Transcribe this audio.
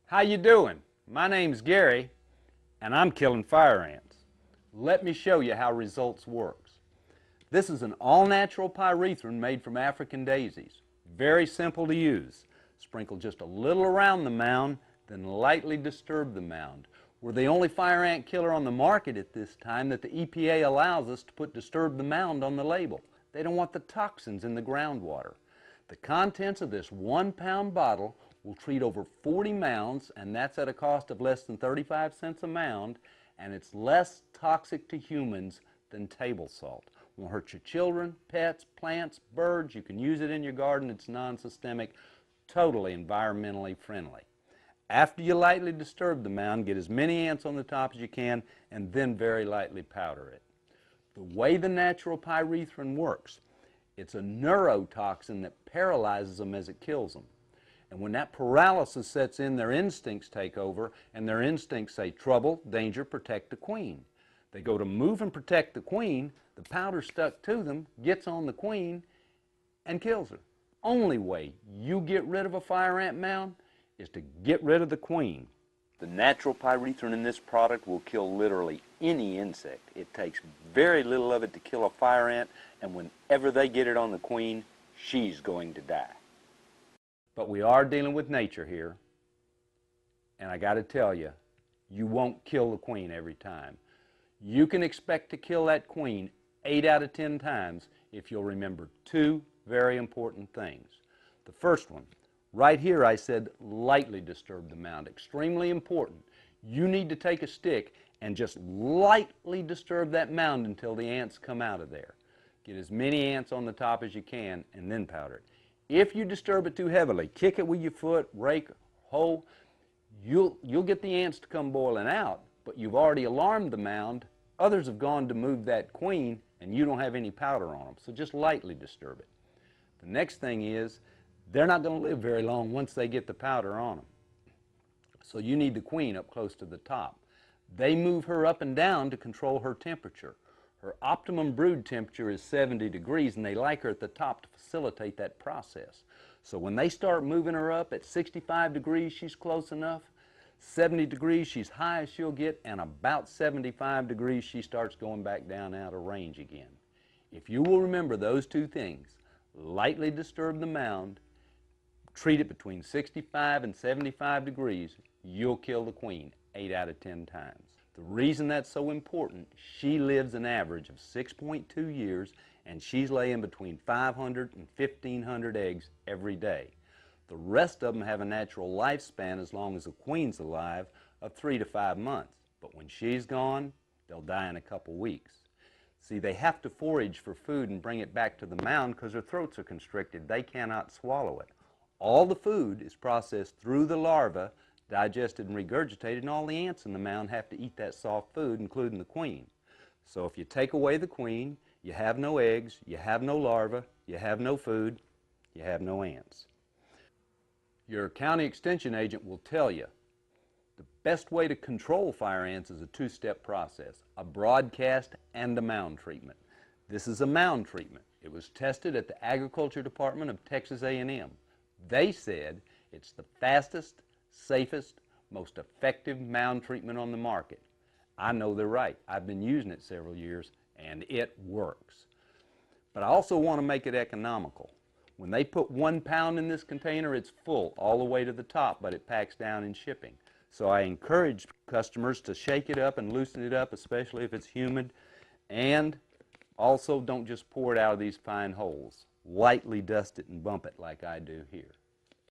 How you doing? My name's Gary, and I'm killing fire ants. Let me show you how Results works. This is an all-natural pyrethrin made from African daisies. Very simple to use. Sprinkle just a little around the mound, then lightly disturb the mound. We're the only fire ant killer on the market at this time that the EPA allows us to put disturb the mound on the label. They don't want the toxins in the groundwater. The contents of this 1-pound bottle will treat over 40 mounds, and that's at a cost of less than 35 cents a mound, and it's less toxic to humans than table salt. Won't hurt your children, pets, plants, birds. You can use it in your garden. It's non-systemic, totally environmentally friendly. After you lightly disturb the mound, get as many ants on the top as you can, and then very lightly powder it. The way the natural pyrethrin works, it's a neurotoxin that paralyzes them as it kills them. And when that paralysis sets in, their instincts take over, and their instincts say, trouble, danger, protect the queen. They go to move and protect the queen, the powder stuck to them gets on the queen and kills her. Only way you get rid of a fire ant mound is to get rid of the queen. The natural pyrethrin in this product will kill literally any insect. It takes very little of it to kill a fire ant, and whenever they get it on the queen, she's going to die. But we are dealing with nature here, and I got to tell you, you won't kill the queen every time. You can expect to kill that queen 8 out of 10 times if you'll remember 2 very important things. The first one, right here I said lightly disturb the mound. Extremely important. You need to take a stick and just lightly disturb that mound until the ants come out of there. Get as many ants on the top as you can and then powder it. If you disturb it too heavily, kick it with your foot, rake, hoe, you'll get the ants to come boiling out, but you've already alarmed the mound. Others have gone to move that queen and you don't have any powder on them, so just lightly disturb it. The next thing is, they're not going to live very long once they get the powder on them. So you need the queen up close to the top. They move her up and down to control her temperature. Her optimum brood temperature is 70 degrees, and they like her at the top to facilitate that process. So when they start moving her up at 65 degrees, she's close enough. 70 degrees, she's high as she'll get, and about 75 degrees, she starts going back down out of range again. If you will remember those 2 things, lightly disturb the mound, treat it between 65 and 75 degrees, you'll kill the queen 8 out of 10 times. The reason that's so important, she lives an average of 6.2 years, and she's laying between 500 and 1,500 eggs every day. The rest of them have a natural lifespan, as long as the queen's alive, of 3 to 5 months. But when she's gone, they'll die in a couple weeks. See, they have to forage for food and bring it back to the mound because their throats are constricted. They cannot swallow it. All the food is processed through the larva, digested and regurgitated, and all the ants in the mound have to eat that soft food, including the queen. So if you take away the queen, you have no eggs, you have no larva, you have no food, you have no ants. Your county extension agent will tell you the best way to control fire ants is a 2-step process, a broadcast and a mound treatment. This is a mound treatment. It was tested at the Agriculture Department of Texas A&M. They said it's the fastest, safest, most effective mound treatment on the market. I know they're right. I've been using it several years and it works. But I also want to make it economical. When they put 1 pound in this container, it's full all the way to the top, but it packs down in shipping. So I encourage customers to shake it up and loosen it up, especially if it's humid. And also don't just pour it out of these fine holes. Lightly dust it and bump it like I do here.